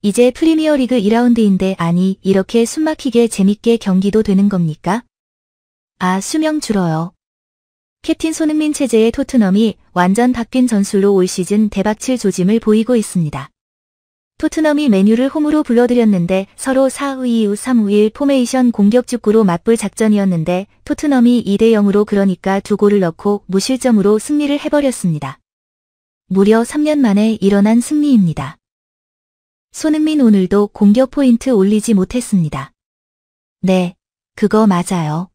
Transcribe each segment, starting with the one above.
이제 프리미어리그 2라운드인데 아니 이렇게 숨막히게 재밌게 경기도 되는 겁니까? 아, 수명 줄어요. 캡틴 손흥민 체제의 토트넘이 완전 바뀐 전술로 올 시즌 대박칠 조짐을 보이고 있습니다. 토트넘이 맨유를 홈으로 불러들였는데 서로 4-2-2-3-5-1 포메이션 공격 축구로 맞불 작전이었는데 토트넘이 2대0으로 그러니까 2골을 넣고 무실점으로 승리를 해버렸습니다. 무려 3년 만에 일어난 승리입니다. 손흥민 오늘도 공격 포인트 올리지 못했습니다. 네, 그거 맞아요.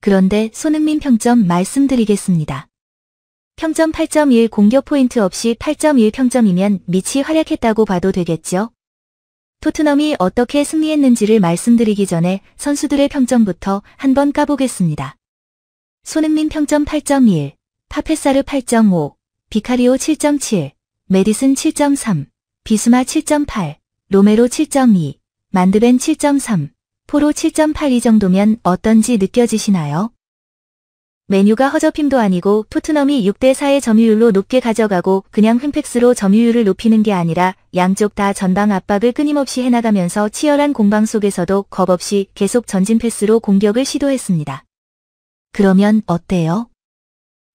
그런데 손흥민 평점 말씀드리겠습니다. 평점 8.1 공격 포인트 없이 8.1 평점이면 미치 활약했다고 봐도 되겠죠? 토트넘이 어떻게 승리했는지를 말씀드리기 전에 선수들의 평점부터 한번 까보겠습니다. 손흥민 평점 8.1, 파페사르 8.5, 비카리오 7.7, 메디슨 7.3, 비수마 7.8, 로메로 7.2, 만드벤 7.3, 포로 7.8 이 정도면 어떤지 느껴지시나요? 맨유가 허접힘도 아니고 토트넘이 6대4의 점유율로 높게 가져가고 그냥 횡팩스로 점유율을 높이는 게 아니라 양쪽 다 전방 압박을 끊임없이 해나가면서 치열한 공방 속에서도 겁없이 계속 전진 패스로 공격을 시도했습니다. 그러면 어때요?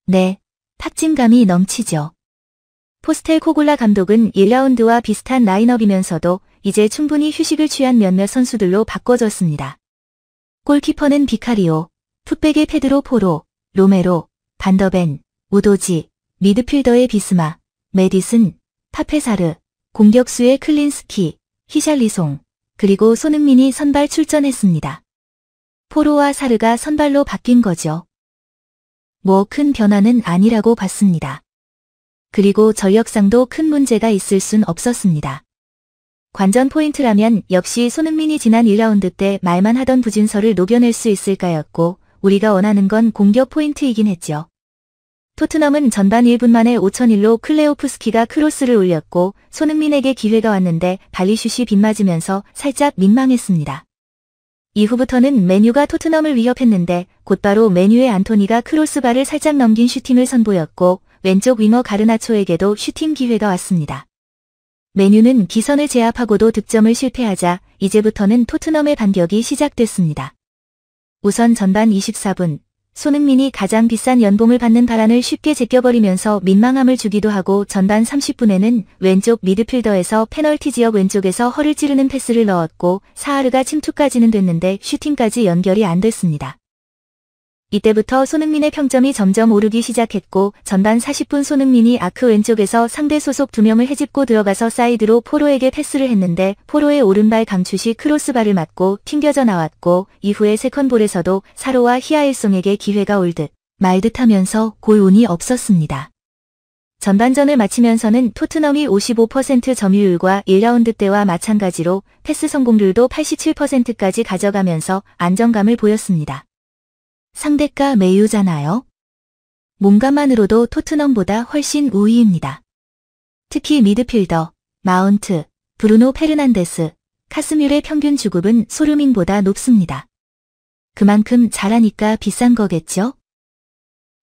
네, 탁진감이 넘치죠. 포스텔코글라 감독은 1라운드와 비슷한 라인업이면서도 이제 충분히 휴식을 취한 몇몇 선수들로 바꿔줬습니다. 골키퍼는 비카리오, 풋백의 페드로 포로, 로메로, 반더벤, 우도지, 미드필더의 비스마, 메디슨, 파페사르, 공격수의 클린스키, 히샬리송, 그리고 손흥민이 선발 출전했습니다. 포로와 사르가 선발로 바뀐 거죠. 뭐 큰 변화는 아니라고 봤습니다. 그리고 전력상도 큰 문제가 있을 순 없었습니다. 관전 포인트라면 역시 손흥민이 지난 1라운드 때 말만 하던 부진설을 녹여낼 수 있을까였고 우리가 원하는 건 공격 포인트이긴 했죠. 토트넘은 전반 1분 만에 5,001로 클레오프스키가 크로스를 올렸고 손흥민에게 기회가 왔는데 발리슛이 빗맞으면서 살짝 민망했습니다. 이후부터는 맨유가 토트넘을 위협했는데 곧바로 맨유의 안토니가 크로스바를 살짝 넘긴 슈팅을 선보였고 왼쪽 윙어 가르나초에게도 슈팅 기회가 왔습니다. 맨유는 기선을 제압하고도 득점을 실패하자 이제부터는 토트넘의 반격이 시작됐습니다. 우선 전반 24분, 손흥민이 가장 비싼 연봉을 받는 바란을 쉽게 제껴버리면서 민망함을 주기도 하고 전반 30분에는 왼쪽 미드필더에서 페널티 지역 왼쪽에서 허를 찌르는 패스를 넣었고 사하르가 침투까지는 됐는데 슈팅까지 연결이 안 됐습니다. 이때부터 손흥민의 평점이 점점 오르기 시작했고 전반 40분 손흥민이 아크 왼쪽에서 상대 소속 2명을 헤집고 들어가서 사이드로 포로에게 패스를 했는데 포로의 오른발 강슛이 크로스바를 맞고 튕겨져 나왔고 이후에 세컨볼에서도 사로와 히아일송에게 기회가 올 듯 말 듯 하면서 골 운이 없었습니다. 전반전을 마치면서는 토트넘이 55% 점유율과 1라운드 때와 마찬가지로 패스 성공률도 87%까지 가져가면서 안정감을 보였습니다. 상대가 맨유잖아요. 몸값만으로도 토트넘보다 훨씬 우위입니다. 특히 미드필더, 마운트, 브루노 페르난데스, 카스뮬의 평균 주급은 소르밍보다 높습니다. 그만큼 잘하니까 비싼 거겠죠?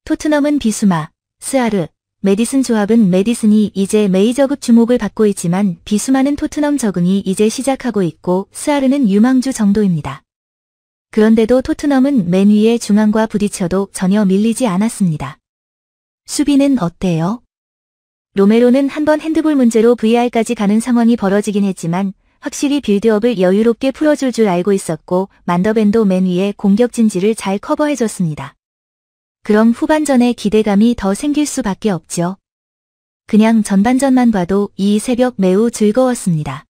토트넘은 비수마, 스아르, 메디슨 조합은 메디슨이 이제 메이저급 주목을 받고 있지만 비수마는 토트넘 적응이 이제 시작하고 있고 스아르는 유망주 정도입니다. 그런데도 토트넘은 맨 위의 중앙과 부딪혀도 전혀 밀리지 않았습니다. 수비는 어때요? 로메로는 한번 핸드볼 문제로 VR까지 가는 상황이 벌어지긴 했지만 확실히 빌드업을 여유롭게 풀어줄 줄 알고 있었고 만더벤도 맨 위의 공격 진지를 잘 커버해줬습니다. 그럼 후반전에 기대감이 더 생길 수밖에 없죠. 그냥 전반전만 봐도 이 새벽 매우 즐거웠습니다.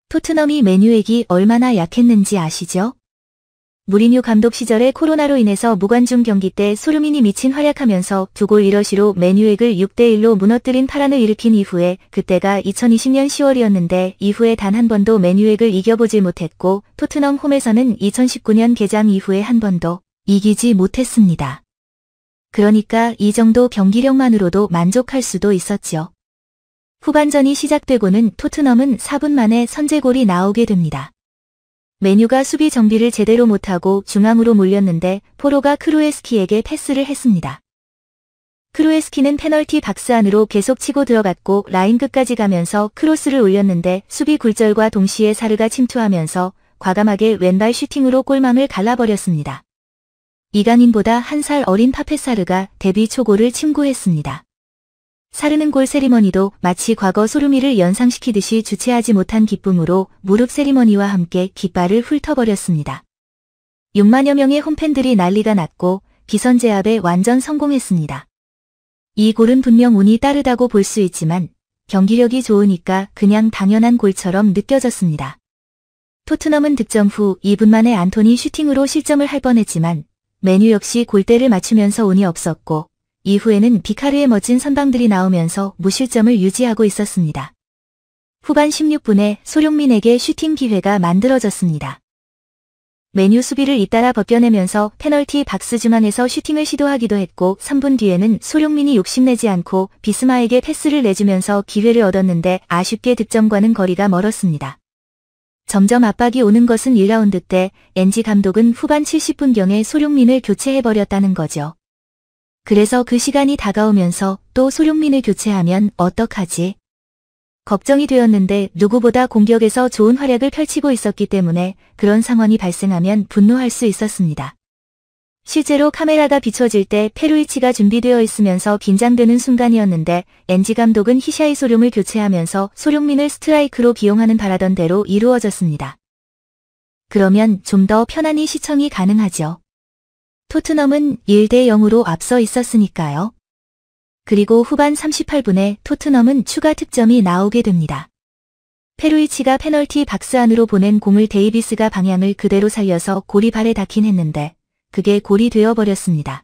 토트넘이 맨유에게 얼마나 약했는지 아시죠? 무리뉴 감독 시절에 코로나로 인해서 무관중 경기 때 소르민이 미친 활약하면서 2골 1어시로 맨유액을 6대1로 무너뜨린 파란을 일으킨 이후에 그때가 2020년 10월이었는데 이후에 단 한 번도 맨유액을 이겨보질 못했고 토트넘 홈에서는 2019년 개장 이후에 한 번도 이기지 못했습니다. 그러니까 이 정도 경기력만으로도 만족할 수도 있었죠. 후반전이 시작되고는 토트넘은 4분 만에 선제골이 나오게 됩니다. 맨유가 수비 정비를 제대로 못하고 중앙으로 몰렸는데 포로가 크루에스키에게 패스를 했습니다. 크루에스키는 페널티 박스 안으로 계속 치고 들어갔고 라인 끝까지 가면서 크로스를 올렸는데 수비 굴절과 동시에 사르가 침투하면서 과감하게 왼발 슈팅으로 골망을 갈라버렸습니다. 이강인보다 한 살 어린 파페사르가 데뷔 초고를 침고했습니다. 사르는 골 세리머니도 마치 과거 소르미를 연상시키듯이 주체하지 못한 기쁨으로 무릎 세리머니와 함께 깃발을 훑어버렸습니다. 6만여 명의 홈팬들이 난리가 났고 기선제압에 완전 성공했습니다. 이 골은 분명 운이 따르다고 볼 수 있지만 경기력이 좋으니까 그냥 당연한 골처럼 느껴졌습니다. 토트넘은 득점 후 2분 만에 안토니 슈팅으로 실점을 할 뻔했지만 메뉴 역시 골대를 맞추면서 운이 없었고 이후에는 비카르의 멋진 선방들이 나오면서 무실점을 유지하고 있었습니다. 후반 16분에 소룡민에게 슈팅 기회가 만들어졌습니다. 메뉴 수비를 잇따라 벗겨내면서 페널티 박스 중앙에서 슈팅을 시도하기도 했고 3분 뒤에는 소룡민이 욕심내지 않고 비스마에게 패스를 내주면서 기회를 얻었는데 아쉽게 득점과는 거리가 멀었습니다. 점점 압박이 오는 것은 1라운드 때 엔지 감독은 후반 70분경에 소룡민을 교체해버렸다는 거죠. 그래서 그 시간이 다가오면서 또 소룡민을 교체하면 어떡하지? 걱정이 되었는데 누구보다 공격에서 좋은 활약을 펼치고 있었기 때문에 그런 상황이 발생하면 분노할 수 있었습니다. 실제로 카메라가 비춰질 때 페루이치가 준비되어 있으면서 긴장되는 순간이었는데 엔지 감독은 히샤이 소룡을 교체하면서 소룡민을 스트라이크로 기용하는 바라던 대로 이루어졌습니다. 그러면 좀 더 편안히 시청이 가능하죠. 토트넘은 1대 0으로 앞서 있었으니까요. 그리고 후반 38분에 토트넘은 추가 득점이 나오게 됩니다. 페루이치가 페널티 박스 안으로 보낸 공을 데이비스가 방향을 그대로 살려서 골이 발에 닿긴 했는데 그게 골이 되어버렸습니다.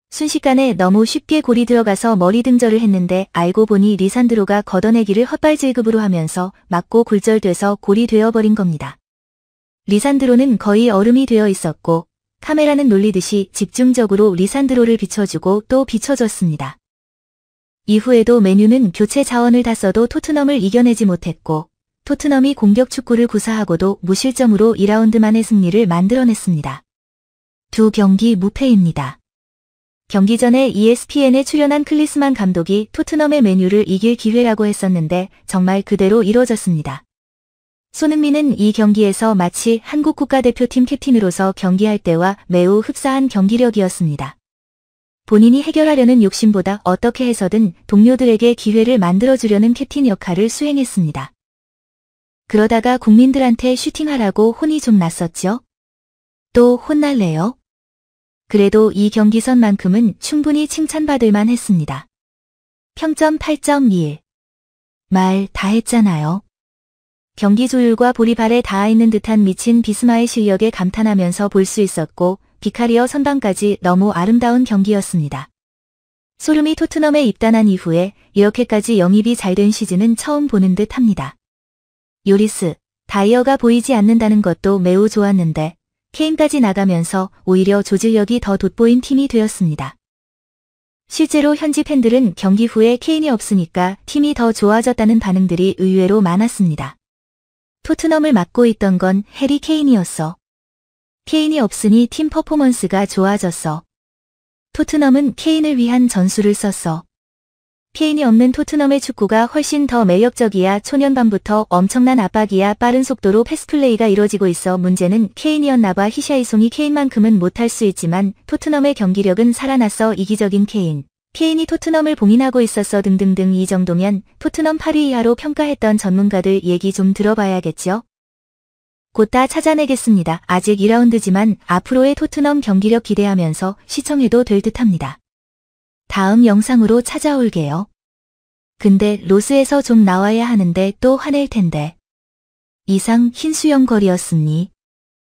순식간에 너무 쉽게 골이 들어가서 머리 등절을 했는데 알고 보니 리산드로가 걷어내기를 헛발질급으로 하면서 맞고 굴절돼서 골이 되어버린 겁니다. 리산드로는 거의 얼음이 되어 있었고 카메라는 놀리듯이 집중적으로 리산드로를 비춰주고 또 비춰줬습니다. 이후에도 메뉴는 교체 자원을 다 써도 토트넘을 이겨내지 못했고 토트넘이 공격 축구를 구사하고도 무실점으로 2라운드 만의 승리를 만들어냈습니다. 두 경기 무패입니다. 경기 전에 ESPN에 출연한 클리스만 감독이 토트넘의 메뉴를 이길 기회라고 했었는데 정말 그대로 이루어졌습니다. 손흥민은 이 경기에서 마치 한국 국가대표팀 캡틴으로서 경기할 때와 매우 흡사한 경기력이었습니다. 본인이 해결하려는 욕심보다 어떻게 해서든 동료들에게 기회를 만들어주려는 캡틴 역할을 수행했습니다. 그러다가 국민들한테 슈팅하라고 혼이 좀 났었죠? 또 혼날래요? 그래도 이 경기선만큼은 충분히 칭찬받을 만 했습니다. 평점 8.21. 말 다 했잖아요. 경기 조율과 볼이 발에 닿아 있는 듯한 미친 비스마의 실력에 감탄하면서 볼 수 있었고 비카리어 선방까지 너무 아름다운 경기였습니다. 소름이 토트넘에 입단한 이후에 이렇게까지 영입이 잘 된 시즌은 처음 보는 듯 합니다. 요리스, 다이어가 보이지 않는다는 것도 매우 좋았는데 케인까지 나가면서 오히려 조직력이 더 돋보인 팀이 되었습니다. 실제로 현지 팬들은 경기 후에 케인이 없으니까 팀이 더 좋아졌다는 반응들이 의외로 많았습니다. 토트넘을 맡고 있던 건 해리 케인이었어. 케인이 없으니 팀 퍼포먼스가 좋아졌어. 토트넘은 케인을 위한 전술을 썼어. 케인이 없는 토트넘의 축구가 훨씬 더 매력적이야. 초년반부터 엄청난 압박이야. 빠른 속도로 패스플레이가 이루어지고 있어. 문제는 케인이었나봐. 히샤이송이 케인만큼은 못할 수 있지만 토트넘의 경기력은 살아났어. 이기적인 케인. 케인이 토트넘을 봉인하고 있었어. 등등등. 이 정도면 토트넘 8위 이하로 평가했던 전문가들 얘기 좀 들어봐야겠죠? 곧 다 찾아내겠습니다. 아직 2라운드지만 앞으로의 토트넘 경기력 기대하면서 시청해도 될 듯합니다. 다음 영상으로 찾아올게요. 근데 로스에서 좀 나와야 하는데 또 화낼 텐데. 이상 흰수염거리였습니.